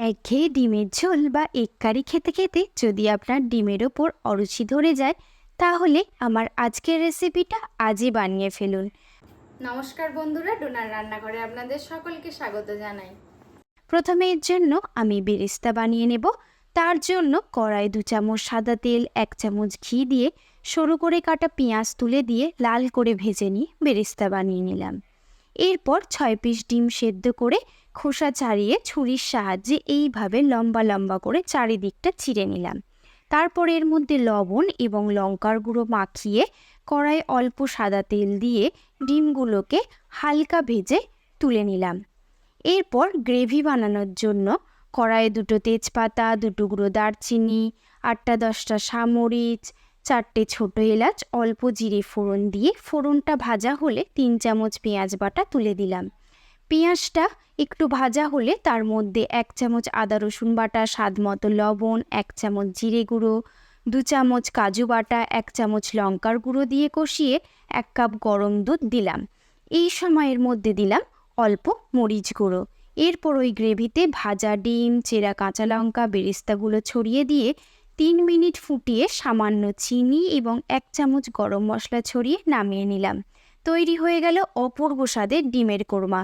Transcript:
একঘেয়ে ডিমের ঝোল বা এগ কারি খেতে খেতে যদি আপনার ডিমের ওপর অরুচি ধরে যায়, তাহলে আমার আজকের রেসিপিটা আজই বানিয়ে ফেলুন। নমস্কার বন্ধুরা, ডোনার রান্নাঘরে আপনাদের সকলকে স্বাগত জানাই। প্রথমে এর জন্য আমি বেরেস্তা বানিয়ে নেব। তার জন্য কড়াই 2 চামচ সাদা তেল, 1 চামচ ঘি দিয়ে সরু করে কাটা পেঁয়াজ তুলে দিয়ে লাল করে ভেজে নিয়ে বেরেস্তা বানিয়ে নিলাম। এরপর 6 পিস ডিম সেদ্ধ করে খোসা ছাড়িয়ে ছুরির সাহায্যে এইভাবে লম্বা লম্বা করে চারিদিকটা চিড়ে নিলাম। তারপর এর মধ্যে লবণ এবং লঙ্কার গুঁড়ো মাখিয়ে কড়াই অল্প সাদা তেল দিয়ে ডিমগুলোকে হালকা ভেজে তুলে নিলাম। এরপর গ্রেভি বানানোর জন্য কড়াইয়ে 2 তেজপাতা, 2 টুকরো দারচিনি, 8টা-10টা সামরিচ, 4টে ছোট এলাচ, অল্প জিরে ফোড়ন দিয়ে ফোড়নটা ভাজা হলে 3 চামচ পেঁয়াজ বাটা তুলে দিলাম। পেঁয়াজটা একটু ভাজা হলে তার মধ্যে 1 চামচ আদা রসুন বাটা, স্বাদ মতো লবণ, 1 চামচ জিরে গুঁড়ো, 2 চামচ কাজু বাটা, 1 চামচ লঙ্কার গুঁড়ো দিয়ে কষিয়ে 1 কাপ গরম দুধ দিলাম। এই সময়ের মধ্যে দিলাম অল্প মরিচ গুঁড়ো। এরপর ওই গ্রেভিতে ভাজা ডিম, চেরা কাঁচা লঙ্কা, বেরেস্তাগুলো ছড়িয়ে দিয়ে 3 মিনিট ফুটিয়ে সামান্য চিনি এবং 1 চামচ গরম মশলা ছড়িয়ে নামিয়ে নিলাম। তৈরি হয়ে গেল অপূর্ব স্বাদের ডিমের কোরমা।